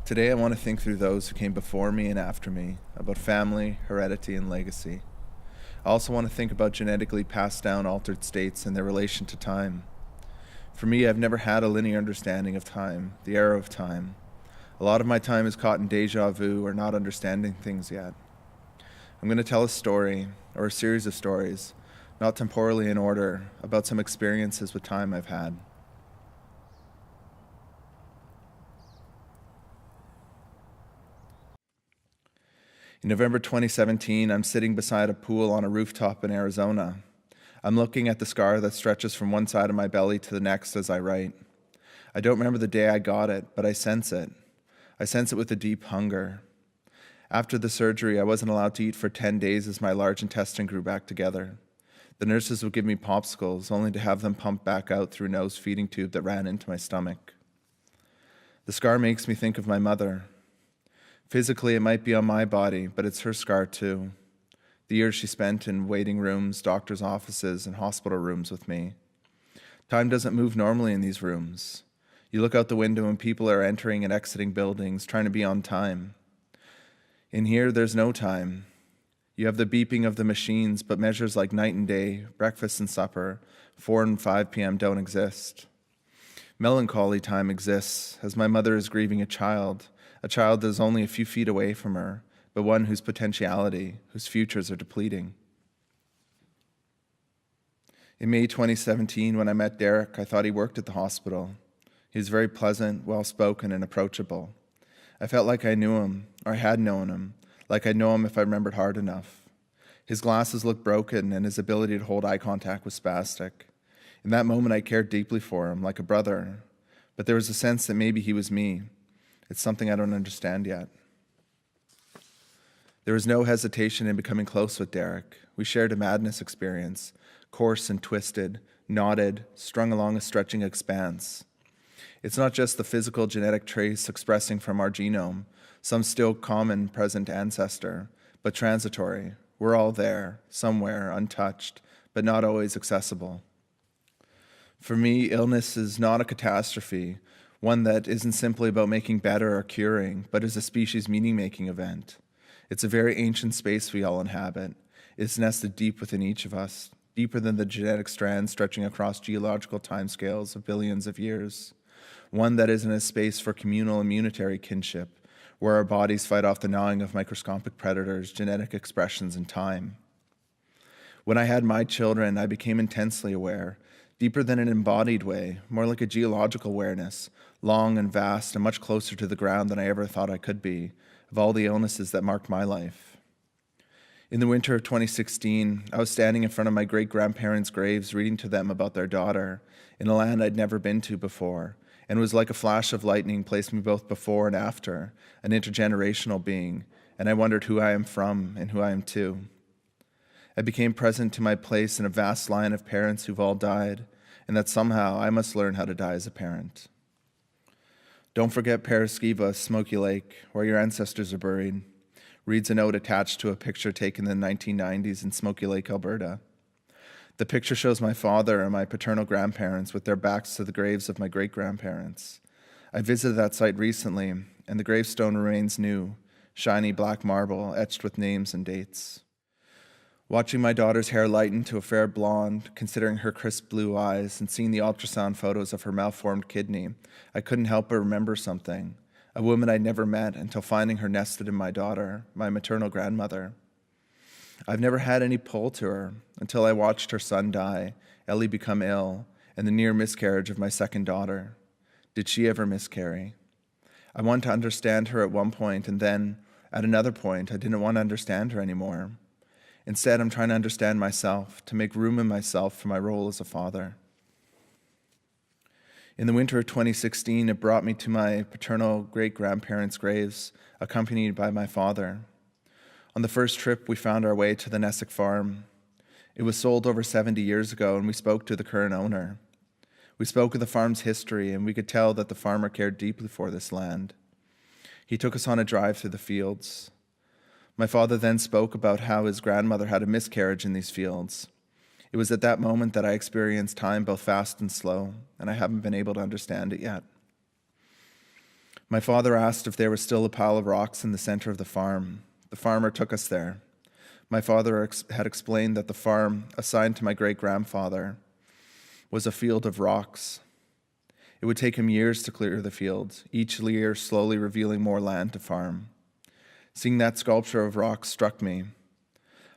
Today I want to think through those who came before me and after me, about family, heredity, and legacy. I also want to think about genetically passed down altered states and their relation to time. For me, I've never had a linear understanding of time, the arrow of time. A lot of my time is caught in deja vu or not understanding things yet. I'm going to tell a story, or a series of stories, not temporally in order, about some experiences with time I've had. In November 2017, I'm sitting beside a pool on a rooftop in Arizona. I'm looking at the scar that stretches from one side of my belly to the next as I write. I don't remember the day I got it, but I sense it. I sense it with a deep hunger. After the surgery, I wasn't allowed to eat for 10 days as my large intestine grew back together. The nurses would give me popsicles, only to have them pumped back out through a nose feeding tube that ran into my stomach. The scar makes me think of my mother. Physically, it might be on my body, but it's her scar too. The years she spent in waiting rooms, doctors' offices, and hospital rooms with me. Time doesn't move normally in these rooms. You look out the window and people are entering and exiting buildings, trying to be on time. In here, there's no time. You have the beeping of the machines, but measures like night and day, breakfast and supper, 4 and 5 p.m. don't exist. Melancholy time exists, as my mother is grieving a child that is only a few feet away from her, but one whose potentiality, whose futures are depleting. In May 2017, when I met Derek, I thought he worked at the hospital. He was very pleasant, well-spoken, and approachable. I felt like I knew him, or I had known him, like I'd know him if I remembered hard enough. His glasses looked broken, and his ability to hold eye contact was spastic. In that moment, I cared deeply for him, like a brother, but there was a sense that maybe he was me. It's something I don't understand yet. There was no hesitation in becoming close with Derek. We shared a madness experience, coarse and twisted, knotted, strung along a stretching expanse. It's not just the physical genetic trace expressing from our genome, some still common present ancestor, but transitory. We're all there, somewhere, untouched, but not always accessible. For me, illness is not a catastrophe, one that isn't simply about making better or curing, but is a species meaning-making event. It's a very ancient space we all inhabit. It's nested deep within each of us, deeper than the genetic strands stretching across geological timescales of billions of years. One that isn't a space for communal immunitary kinship, where our bodies fight off the gnawing of microscopic predators, genetic expressions, and time. When I had my children, I became intensely aware, deeper than an embodied way, more like a geological awareness, long and vast and much closer to the ground than I ever thought I could be, of all the illnesses that marked my life. In the winter of 2016, I was standing in front of my great-grandparents' graves reading to them about their daughter, in a land I'd never been to before, and it was like a flash of lightning placed me both before and after, an intergenerational being, and I wondered who I am from and who I am to. I became present to my place in a vast line of parents who've all died, and that somehow I must learn how to die as a parent. Don't forget Paraskiva, Smoky Lake, where your ancestors are buried, reads a note attached to a picture taken in the 1990s in Smoky Lake, Alberta. The picture shows my father and my paternal grandparents with their backs to the graves of my great-grandparents. I visited that site recently, and the gravestone remains new, shiny black marble etched with names and dates. Watching my daughter's hair lighten to a fair blonde, considering her crisp blue eyes, and seeing the ultrasound photos of her malformed kidney, I couldn't help but remember something, a woman I'd never met until finding her nested in my daughter, my maternal grandmother. I've never had any pull to her until I watched her son die, Ellie become ill, and the near miscarriage of my second daughter. Did she ever miscarry? I wanted to understand her at one point, and then, at another point, I didn't want to understand her anymore. Instead, I'm trying to understand myself, to make room in myself for my role as a father. In the winter of 2016, it brought me to my paternal great-grandparents' graves, accompanied by my father. On the first trip, we found our way to the Necyk farm. It was sold over 70 years ago, and we spoke to the current owner. We spoke of the farm's history, and we could tell that the farmer cared deeply for this land. He took us on a drive through the fields. My father then spoke about how his grandmother had a miscarriage in these fields. It was at that moment that I experienced time both fast and slow, and I haven't been able to understand it yet. My father asked if there was still a pile of rocks in the center of the farm. The farmer took us there. My father had explained that the farm, assigned to my great-grandfather, was a field of rocks. It would take him years to clear the field, each year slowly revealing more land to farm. Seeing that sculpture of rocks struck me.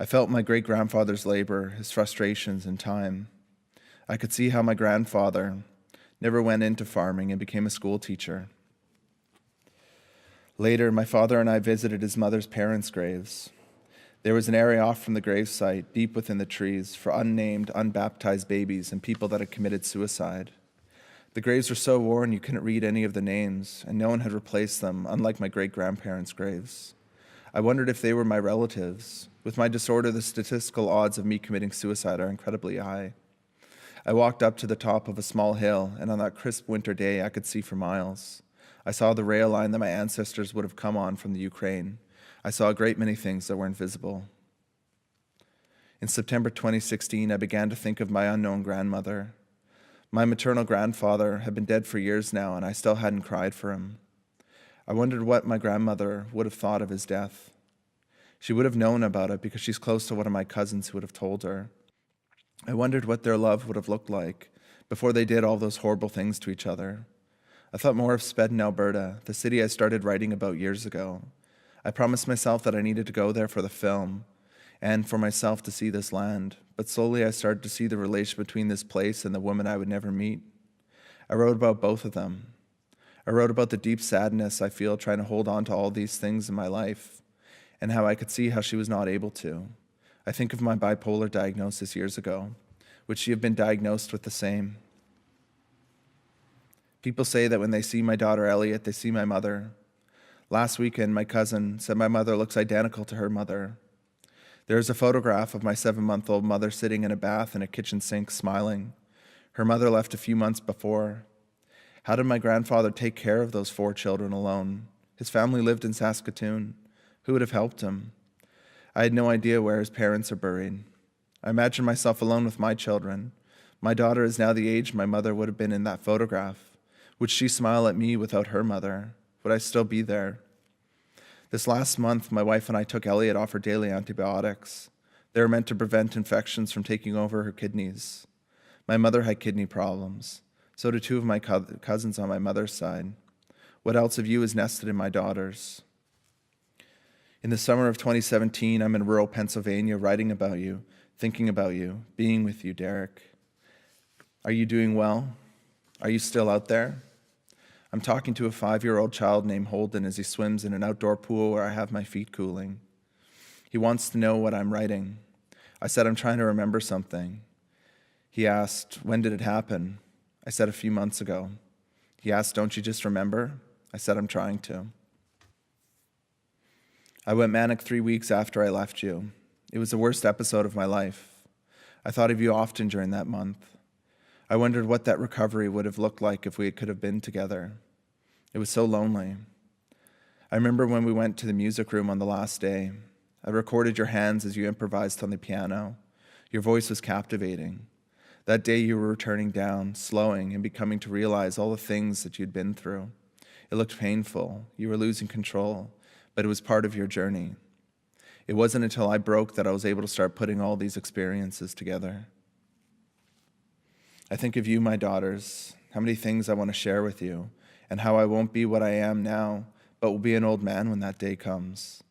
I felt my great-grandfather's labor, his frustrations, and time. I could see how my grandfather never went into farming and became a school teacher. Later, my father and I visited his mother's parents' graves. There was an area off from the gravesite, deep within the trees, for unnamed, unbaptized babies and people that had committed suicide. The graves were so worn you couldn't read any of the names, and no one had replaced them, unlike my great-grandparents' graves. I wondered if they were my relatives. With my disorder, the statistical odds of me committing suicide are incredibly high. I walked up to the top of a small hill, and on that crisp winter day, I could see for miles. I saw the rail line that my ancestors would have come on from the Ukraine. I saw a great many things that weren't visible. In September 2016, I began to think of my unknown grandmother. My maternal grandfather had been dead for years now, and I still hadn't cried for him. I wondered what my grandmother would have thought of his death. She would have known about it because she's close to one of my cousins who would have told her. I wondered what their love would have looked like before they did all those horrible things to each other. I thought more of Spedden, Alberta, the city I started writing about years ago. I promised myself that I needed to go there for the film and for myself to see this land, but slowly I started to see the relation between this place and the woman I would never meet. I wrote about both of them. I wrote about the deep sadness I feel trying to hold on to all these things in my life and how I could see how she was not able to. I think of my bipolar diagnosis years ago. Would she have been diagnosed with the same? People say that when they see my daughter Elliot, they see my mother. Last weekend, my cousin said my mother looks identical to her mother. There is a photograph of my 7-month-old mother sitting in a bath in a kitchen sink smiling. Her mother left a few months before. How did my grandfather take care of those 4 children alone? His family lived in Saskatoon. Who would have helped him? I had no idea where his parents are buried. I imagined myself alone with my children. My daughter is now the age my mother would have been in that photograph. Would she smile at me without her mother? Would I still be there? This last month, my wife and I took Elliot off her daily antibiotics. They were meant to prevent infections from taking over her kidneys. My mother had kidney problems. So did 2 of my cousins on my mother's side. What else of you is nested in my daughter's? In the summer of 2017, I'm in rural Pennsylvania writing about you, thinking about you, being with you, Derek. Are you doing well? Are you still out there? I'm talking to a 5-year-old child named Holden as he swims in an outdoor pool where I have my feet cooling. He wants to know what I'm writing. I said, I'm trying to remember something. He asked, when did it happen? I said, a few months ago. He asked, don't you just remember? I said, I'm trying to. I went manic 3 weeks after I left you. It was the worst episode of my life. I thought of you often during that month. I wondered what that recovery would have looked like if we could have been together. It was so lonely. I remember when we went to the music room on the last day. I recorded your hands as you improvised on the piano. Your voice was captivating. That day you were returning down, slowing, and becoming to realize all the things that you'd been through. It looked painful. You were losing control, but it was part of your journey. It wasn't until I broke that I was able to start putting all these experiences together. I think of you, my daughters, how many things I want to share with you, and how I won't be what I am now, but will be an old man when that day comes.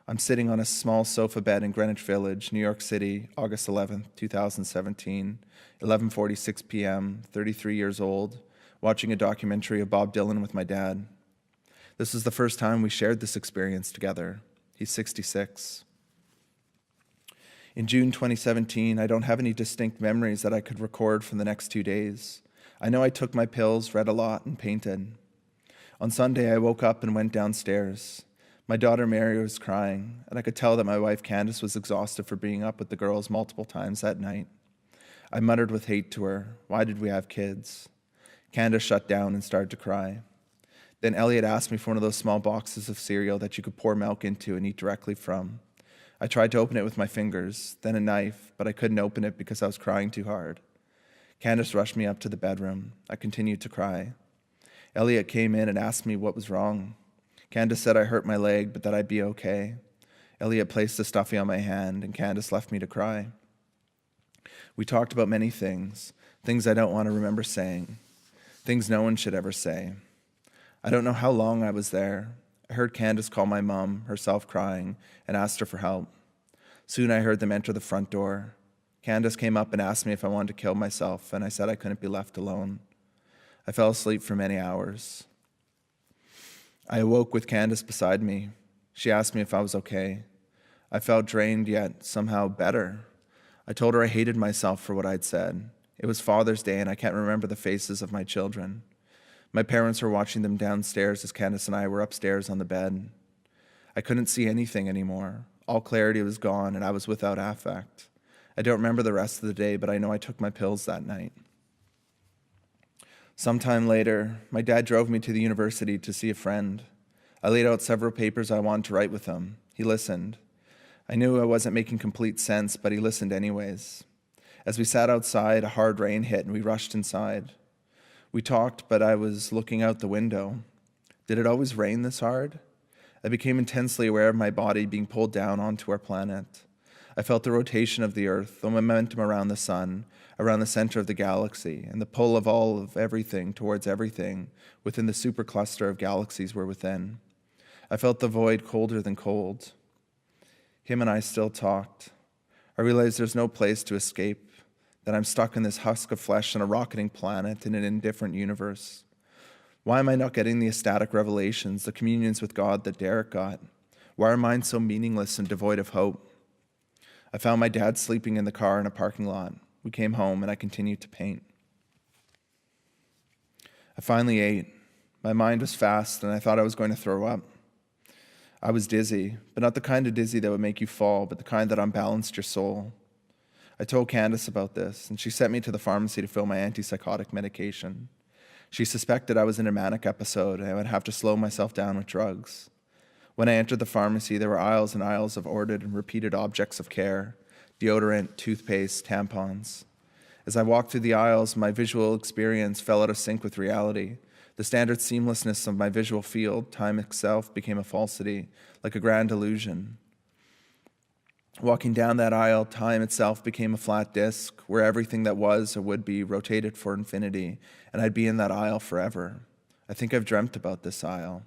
I'm sitting on a small sofa bed in Greenwich Village, New York City, August 11th, 2017, 11:46 p.m., 33 years old, watching a documentary of Bob Dylan with my dad. This is the first time we shared this experience together. He's 66. In June 2017, I don't have any distinct memories that I could record from the next 2 days. I know I took my pills, read a lot, and painted. On Sunday, I woke up and went downstairs. My daughter Mary was crying, and I could tell that my wife Candace was exhausted for being up with the girls multiple times that night. I muttered with hate to her, why did we have kids? Candace shut down and started to cry. Then Elliot asked me for one of those small boxes of cereal that you could pour milk into and eat directly from. I tried to open it with my fingers, then a knife, but I couldn't open it because I was crying too hard. Candace rushed me up to the bedroom. I continued to cry. Elliot came in and asked me what was wrong. Candace said I hurt my leg, but that I'd be okay. Elliot placed a stuffy on my hand, and Candace left me to cry. We talked about many things I don't want to remember saying, things no one should ever say. I don't know how long I was there. I heard Candace call my mom, herself crying, and asked her for help. Soon I heard them enter the front door. Candace came up and asked me if I wanted to kill myself, and I said I couldn't be left alone. I fell asleep for many hours. I awoke with Candace beside me. She asked me if I was okay. I felt drained, yet somehow better. I told her I hated myself for what I'd said. It was Father's Day, and I can't remember the faces of my children. My parents were watching them downstairs as Candace and I were upstairs on the bed. I couldn't see anything anymore. All clarity was gone, and I was without affect. I don't remember the rest of the day, but I know I took my pills that night. Sometime later, my dad drove me to the university to see a friend. I laid out several papers I wanted to write with him. He listened. I knew I wasn't making complete sense, but he listened anyways. As we sat outside, a hard rain hit and we rushed inside. We talked, but I was looking out the window. Did it always rain this hard? I became intensely aware of my body being pulled down onto our planet. I felt the rotation of the Earth, the momentum around the sun, around the center of the galaxy, and the pull of all of everything towards everything within the supercluster of galaxies we're within. I felt the void colder than cold. Him and I still talked. I realized there's no place to escape, that I'm stuck in this husk of flesh on a rocketing planet in an indifferent universe. Why am I not getting the ecstatic revelations, the communions with God that Derek got? Why are mine so meaningless and devoid of hope? I found my dad sleeping in the car in a parking lot. We came home and I continued to paint. I finally ate. My mind was fast and I thought I was going to throw up. I was dizzy, but not the kind of dizzy that would make you fall, but the kind that unbalanced your soul. I told Candace about this, and she sent me to the pharmacy to fill my antipsychotic medication. She suspected I was in a manic episode and I would have to slow myself down with drugs. When I entered the pharmacy, there were aisles and aisles of ordered and repeated objects of care, deodorant, toothpaste, tampons. As I walked through the aisles, my visual experience fell out of sync with reality. The standard seamlessness of my visual field, time itself, became a falsity, like a grand illusion. Walking down that aisle, time itself became a flat disc, where everything that was or would be rotated for infinity, and I'd be in that aisle forever. I think I've dreamt about this aisle.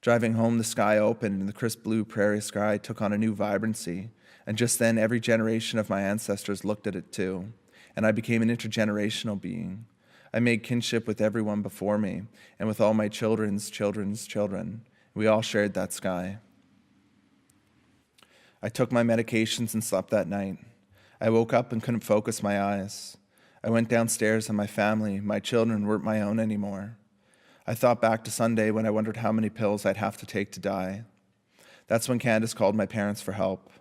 Driving home, the sky opened, and the crisp blue prairie sky took on a new vibrancy, and just then every generation of my ancestors looked at it too, and I became an intergenerational being. I made kinship with everyone before me, and with all my children's children's children. We all shared that sky. I took my medications and slept that night. I woke up and couldn't focus my eyes. I went downstairs and my family, my children, weren't my own anymore. I thought back to Sunday when I wondered how many pills I'd have to take to die. That's when Candace called my parents for help.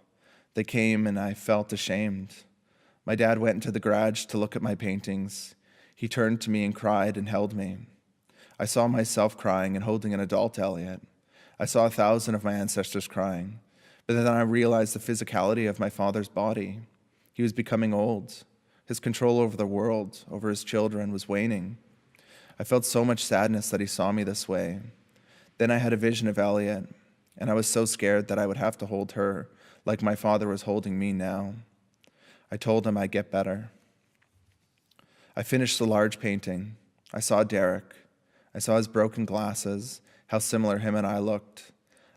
They came and I felt ashamed. My dad went into the garage to look at my paintings. He turned to me and cried and held me. I saw myself crying and holding an adult Elliot. I saw 1,000 of my ancestors crying. But then I realized the physicality of my father's body. He was becoming old. His control over the world, over his children, was waning. I felt so much sadness that he saw me this way. Then I had a vision of Elliot, and I was so scared that I would have to hold her like my father was holding me now. I told him I'd get better. I finished the large painting. I saw Derek. I saw his broken glasses, how similar him and I looked.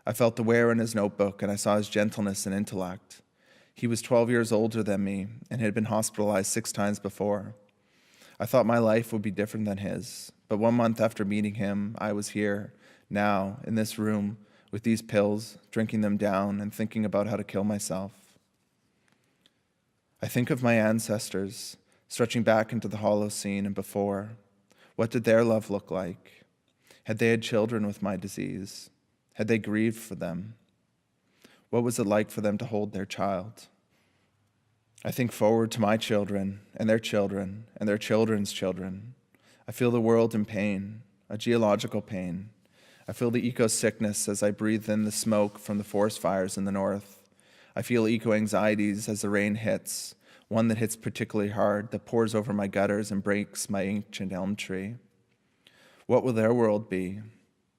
I felt the wear in his notebook, and I saw his gentleness and intellect. He was 12 years older than me and had been hospitalized 6 times before. I thought my life would be different than his, but 1 month after meeting him, I was here, now, in this room, with these pills, drinking them down and thinking about how to kill myself. I think of my ancestors, stretching back into the Holocene and before. What did their love look like? Had they had children with my disease? Had they grieved for them? What was it like for them to hold their child? I think forward to my children and their children and their children's children. I feel the world in pain, a geological pain. I feel the eco-sickness as I breathe in the smoke from the forest fires in the north. I feel eco-anxieties as the rain hits, one that hits particularly hard, that pours over my gutters and breaks my ancient elm tree. What will their world be?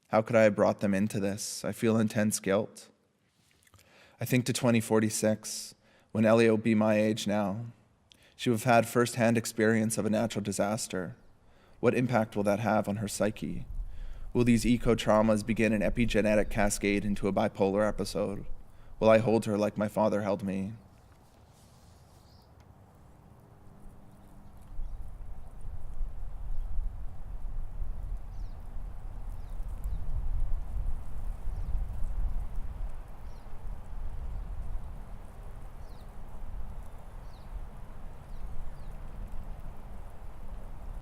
How could I have brought them into this? I feel intense guilt. I think to 2046, when Ellie will be my age now. She will have had first-hand experience of a natural disaster. What impact will that have on her psyche? Will these eco-traumas begin an epigenetic cascade into a bipolar episode? Will I hold her like my father held me?